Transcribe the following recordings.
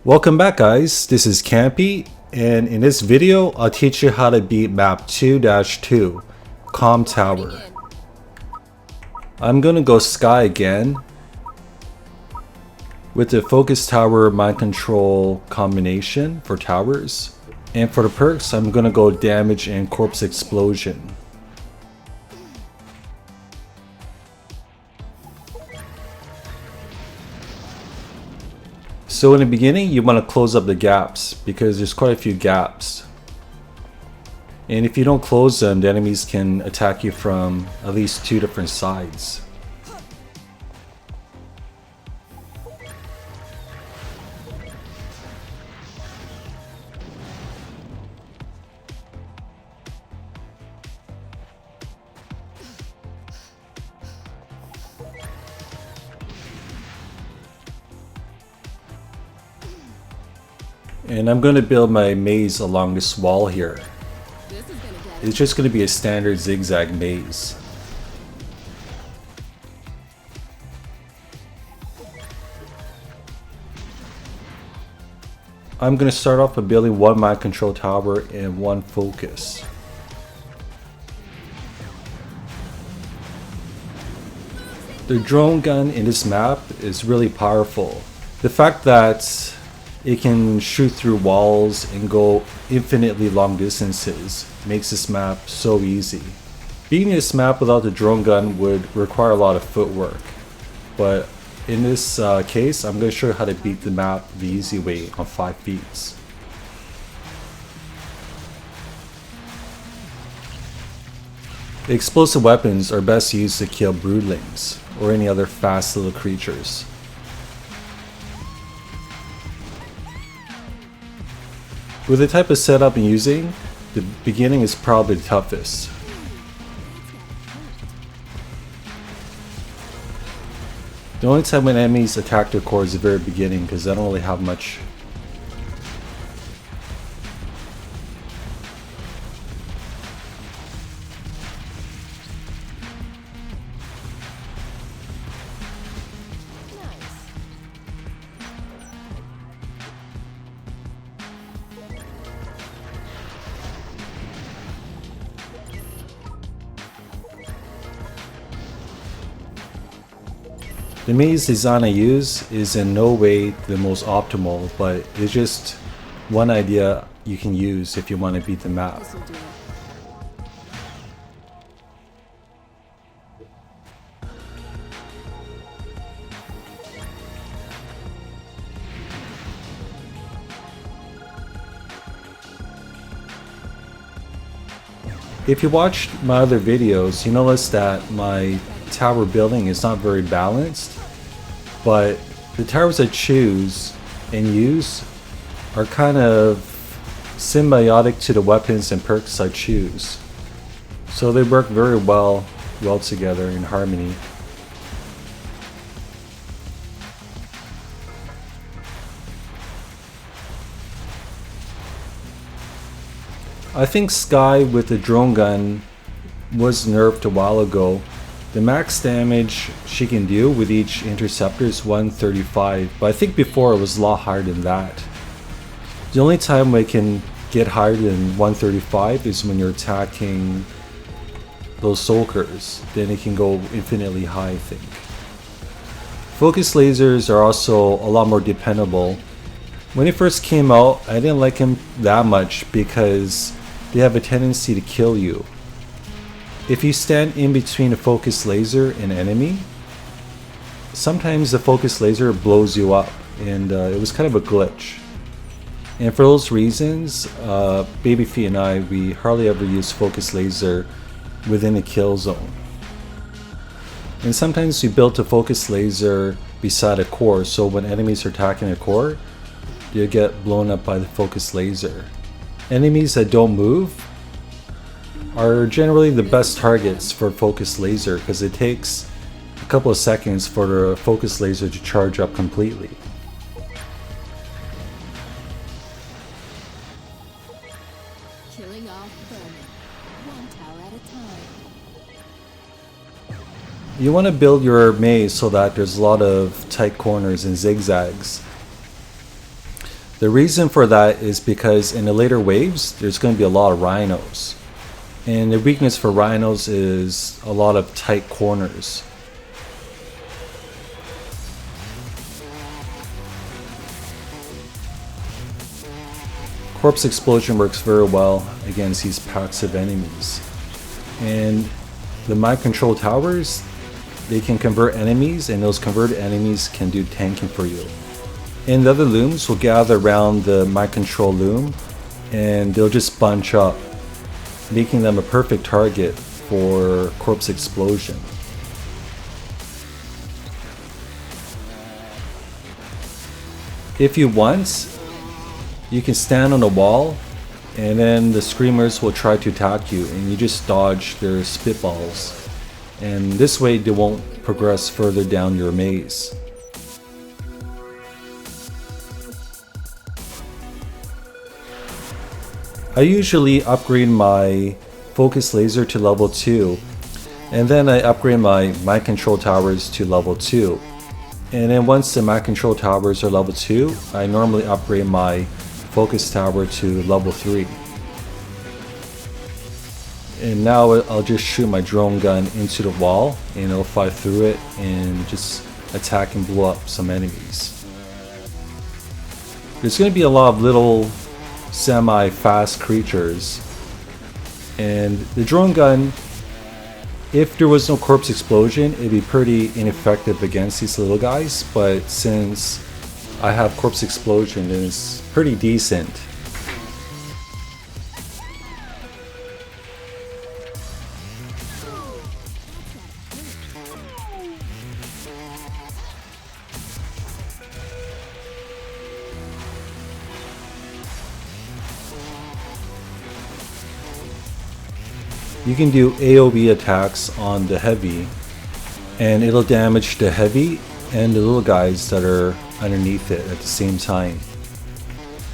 Welcome back, guys. This is Campie, and in this video I'll teach you how to beat map 2-2 Comm Tower. I'm gonna go Sky again with the Focus Tower Mind Control combination for towers, and for the perks I'm gonna go Damage and Corpse Explosion. So in the beginning you want to close up the gaps because there's quite a few gaps, and if you don't close them, the enemies can attack you from at least two different sides. And I'm going to build my maze along this wall here. It's just going to be a standard zigzag maze. I'm going to start off by building one mind control tower and one focus. The drone gun in this map is really powerful. The fact that it can shoot through walls and go infinitely long distances makes this map so easy. Beating this map without the drone gun would require a lot of footwork, but in this case I'm going to show you how to beat the map the easy way on 5 Feats. Explosive weapons are best used to kill broodlings or any other fast little creatures. With the type of setup I'm using, the beginning is probably the toughest. The only time when enemies attack the core is the very beginning because I don't really have much. The maze design I use is in no way the most optimal, but it's just one idea you can use if you want to beat the map. If you watched my other videos, you notice that my tower building is not very balanced, but the towers I choose and use are kind of symbiotic to the weapons and perks I choose. So they work very well together in harmony. I think Sky with the drone gun was nerfed a while ago. The max damage she can do with each interceptor is 135, but I think before it was a lot higher than that. The only time we can get higher than 135 is when you're attacking those soakers. Then it can go infinitely high, I think. Focus lasers are also a lot more dependable. When it first came out, I didn't like them that much because they have a tendency to kill you. If you stand in between a focus laser and enemy, sometimes the focus laser blows you up, and it was kind of a glitch. And for those reasons, Baby Feet and I, we hardly ever use focus laser within a kill zone. And sometimes we built a focus laser beside a core, so when enemies are attacking a core, you get blown up by the focus laser. Enemies that don't move are generally the best targets for focus laser because it takes a couple of seconds for the focus laser to charge up completely. Killing off vermin, one tower at a time. You want to build your maze so that there's a lot of tight corners and zigzags. The reason for that is because in the later waves, there's going to be a lot of rhinos. And the weakness for rhinos is a lot of tight corners. Corpse Explosion works very well against these packs of enemies. And the mind control towers, they can convert enemies, and those converted enemies can do tanking for you. And the other looms will gather around the mind control loom, and they'll just bunch up, making them a perfect target for Corpse Explosion. If you want, you can stand on a wall, and then the screamers will try to attack you, and you just dodge their spitballs. And this way they won't progress further down your maze. I usually upgrade my focus laser to level 2, and then I upgrade my mind control towers to level 2. And then once the mind control towers are level 2, I normally upgrade my focus tower to level 3. And now I'll just shoot my drone gun into the wall, and it'll fly through it and just attack and blow up some enemies. There's going to be a lot of little semi-fast creatures, and the drone gun, if there was no Corpse Explosion, it'd be pretty ineffective against these little guys, but since I have Corpse Explosion, then it's pretty decent. You can do AoE attacks on the heavy, and it'll damage the heavy and the little guys that are underneath it at the same time.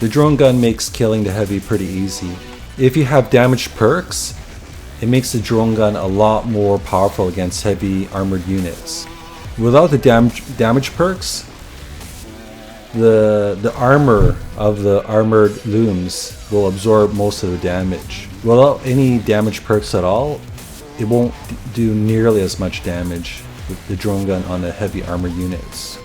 The drone gun makes killing the heavy pretty easy. If you have damage perks, it makes the drone gun a lot more powerful against heavy armored units. Without the damage perks, the armor of the armored looms will absorb most of the damage. Without any damage perks at all, it won't do nearly as much damage with the drone gun on the heavy armored units.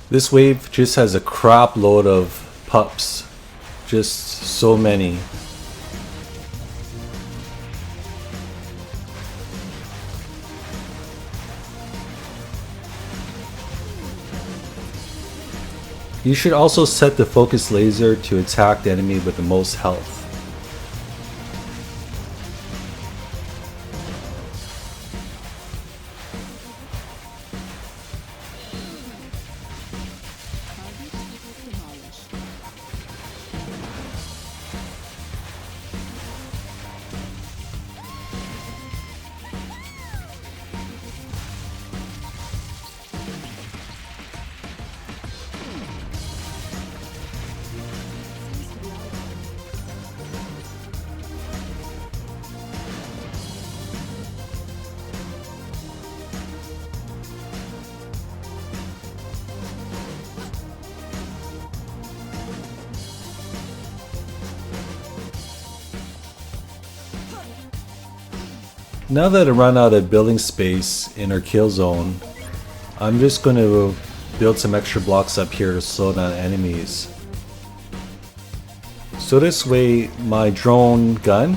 This wave just has a crap load of pups. Just so many. You should also set the focus laser to attack the enemy with the most health. Now that I run out of building space in our kill zone, I'm just going to build some extra blocks up here to slow down enemies. So this way my drone gun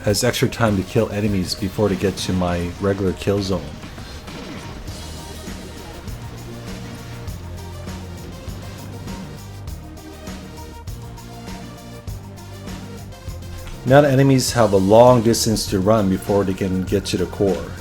has extra time to kill enemies before they get to my regular kill zone. Now the enemies have a long distance to run before they can get to the core.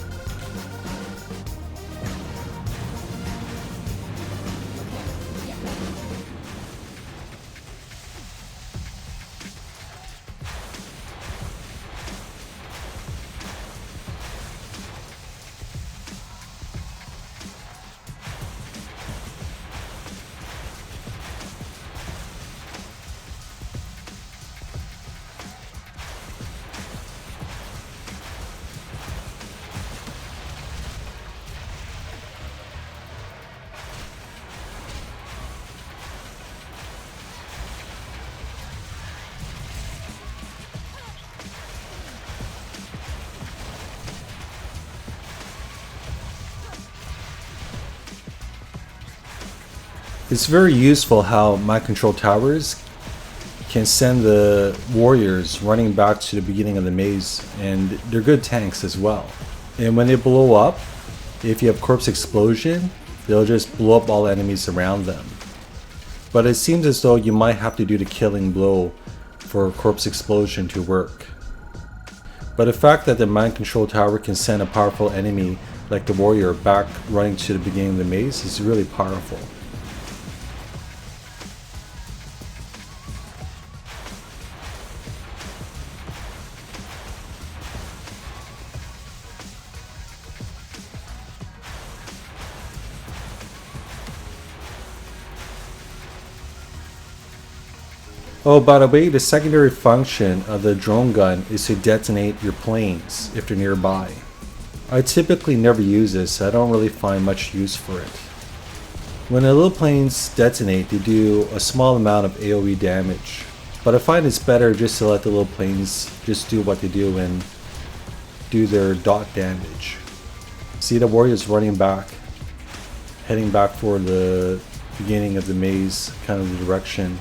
It's very useful how mind control towers can send the warriors running back to the beginning of the maze, and they're good tanks as well. And when they blow up, if you have corpse explosion, they'll just blow up all enemies around them. But it seems as though you might have to do the killing blow for corpse explosion to work. But the fact that the mind control tower can send a powerful enemy like the warrior back running to the beginning of the maze is really powerful. Oh, by the way, the secondary function of the drone gun is to detonate your planes if they're nearby. I typically never use this, so I don't really find much use for it. When the little planes detonate, they do a small amount of AoE damage, but I find it's better just to let the little planes just do what they do and do their dot damage. See the warriors running back, heading back for the beginning of the maze, kind of the direction.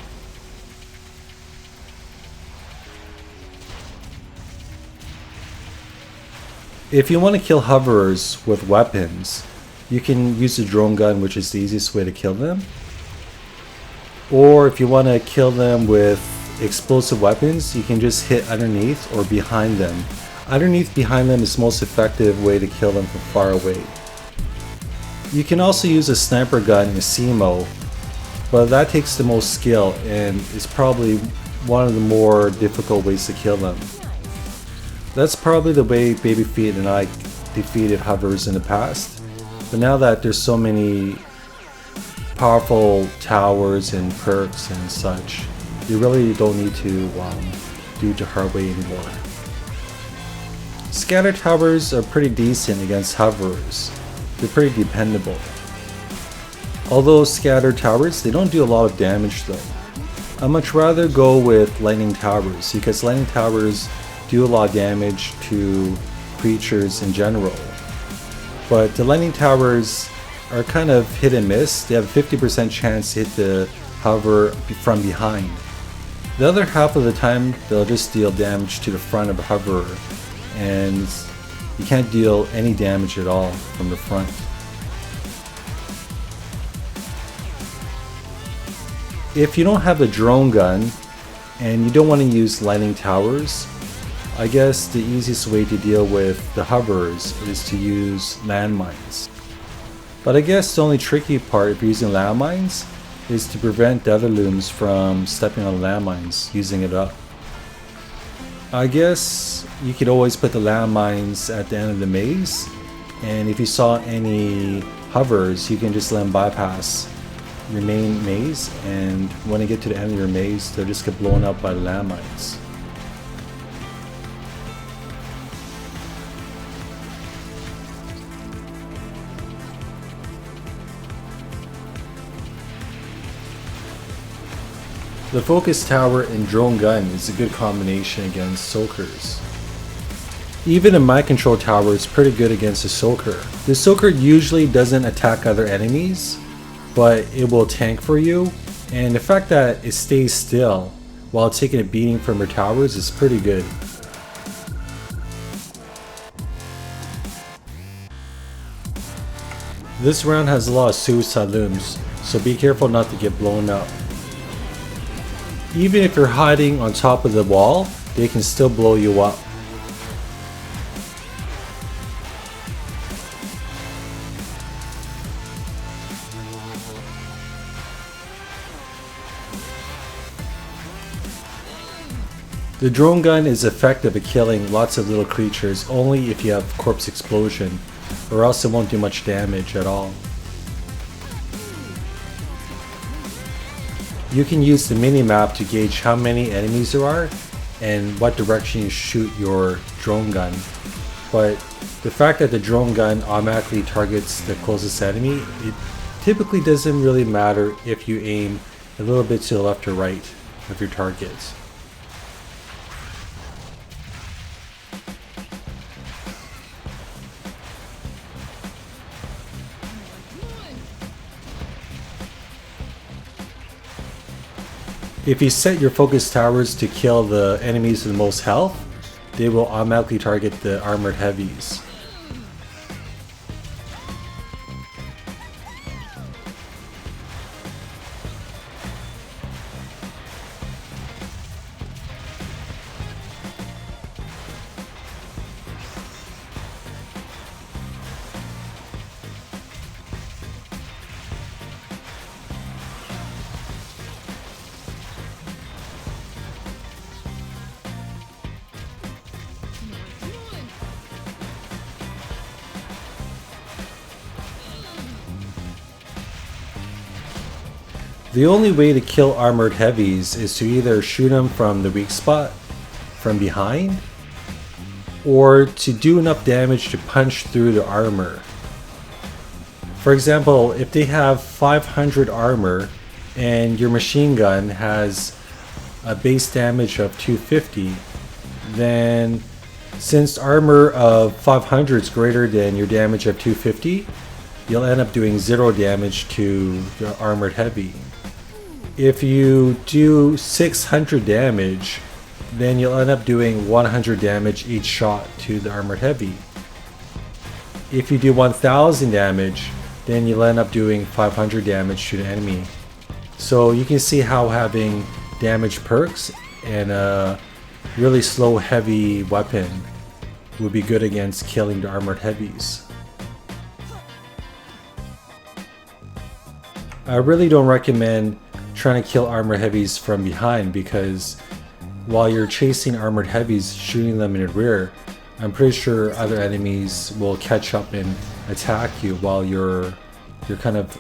If you want to kill hoverers with weapons, you can use the drone gun, which is the easiest way to kill them. Or if you want to kill them with explosive weapons, you can just hit underneath or behind them. Underneath behind them is the most effective way to kill them from far away. You can also use a sniper gun in CMO, but that takes the most skill and is probably one of the more difficult ways to kill them. That's probably the way Baby Feat and I defeated hovers in the past, but now that there's so many powerful towers and perks and such, you really don't need to do it the hard way anymore. Scatter towers are pretty decent against hoverers. They're pretty dependable. Although scatter towers, they don't do a lot of damage though. I'd much rather go with lightning towers because lightning towers do a lot of damage to creatures in general. But the lightning towers are kind of hit and miss. They have a 50% chance to hit the hover from behind. The other half of the time they'll just deal damage to the front of a hover, and you can't deal any damage at all from the front. If you don't have a drone gun and you don't want to use lightning towers, I guess the easiest way to deal with the hovers is to use landmines. But I guess the only tricky part if you're using landmines is to prevent the other looms from stepping on landmines, using it up. I guess you could always put the landmines at the end of the maze, and if you saw any hovers, you can just let them bypass your main maze, and when they get to the end of your maze, they'll just get blown up by the landmines. The focus tower and drone gun is a good combination against soakers. Even a mind control tower is pretty good against a soaker. The soaker usually doesn't attack other enemies, but it will tank for you, and the fact that it stays still while taking a beating from your towers is pretty good. This round has a lot of suicide looms, so be careful not to get blown up. Even if you're hiding on top of the wall, they can still blow you up. The drone gun is effective at killing lots of little creatures only if you have corpse explosion, or else it won't do much damage at all. You can use the mini-map to gauge how many enemies there are and what direction you shoot your drone gun. But the fact that the drone gun automatically targets the closest enemy, it typically doesn't really matter if you aim a little bit to the left or right of your targets. If you set your focus towers to kill the enemies with the most health, they will automatically target the armored heavies. The only way to kill armored heavies is to either shoot them from the weak spot, from behind, or to do enough damage to punch through the armor. For example, if they have 500 armor and your machine gun has a base damage of 250, then since armor of 500 is greater than your damage of 250, you'll end up doing 0 damage to the armored heavy. If you do 600 damage, then you'll end up doing 100 damage each shot to the armored heavy. If you do 1000 damage, then you'll end up doing 500 damage to the enemy. So you can see how having damage perks and a really slow heavy weapon would be good against killing the armored heavies. I really don't recommend trying to kill armored heavies from behind, because while you're chasing armored heavies, shooting them in the rear, I'm pretty sure other enemies will catch up and attack you while you're kind of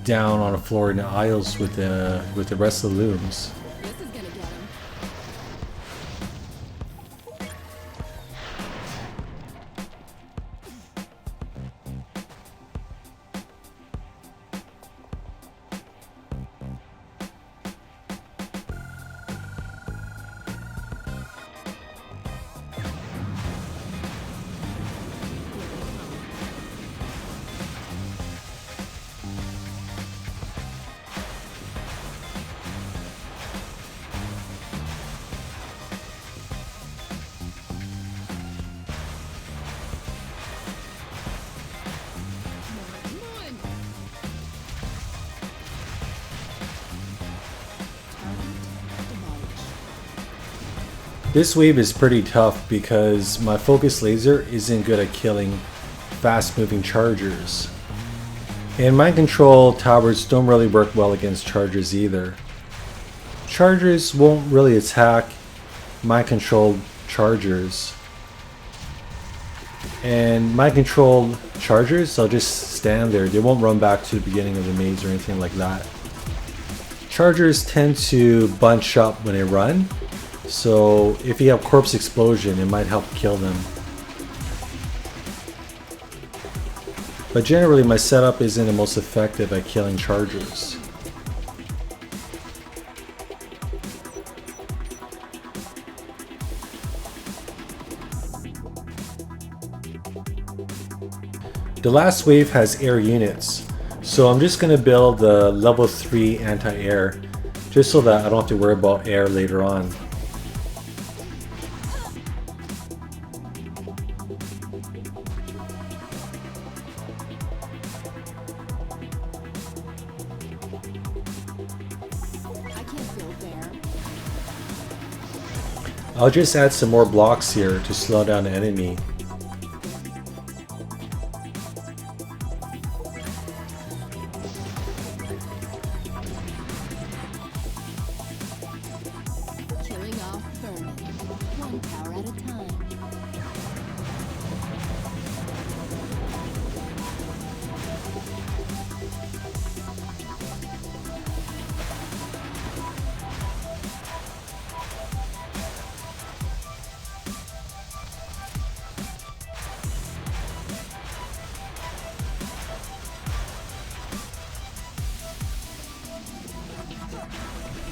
down on the floor in the aisles with the rest of the looms. This is gonna get him. This wave is pretty tough because my focus laser isn't good at killing fast moving chargers. And mind control towers don't really work well against chargers either. Chargers won't really attack mind controlled chargers. And mind controlled chargers, they'll just stand there. They won't run back to the beginning of the maze or anything like that. Chargers tend to bunch up when they run. So if you have corpse explosion, it might help kill them. But generally my setup isn't the most effective at killing chargers. The last wave has air units, so I'm just going to build the level 3 anti-air, just so that I don't have to worry about air later on. I'll just add some more blocks here to slow down the enemy. Killing off vermin, one tower at a time.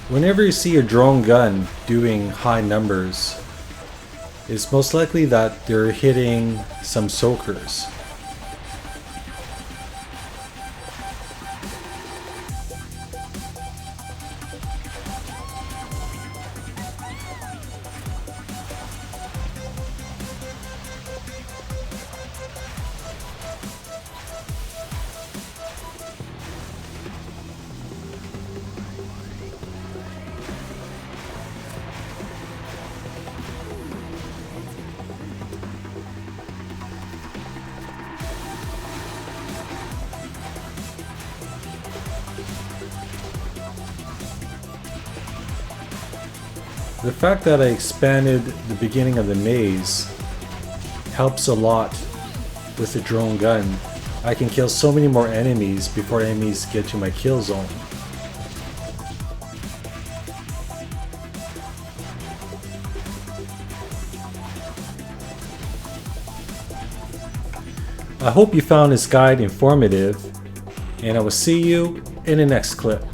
Whenever you see a drone gun doing high numbers, it's most likely that they're hitting some soakers. The fact that I expanded the beginning of the maze helps a lot with the drone gun. I can kill so many more enemies before enemies get to my kill zone. I hope you found this guide informative, and I will see you in the next clip.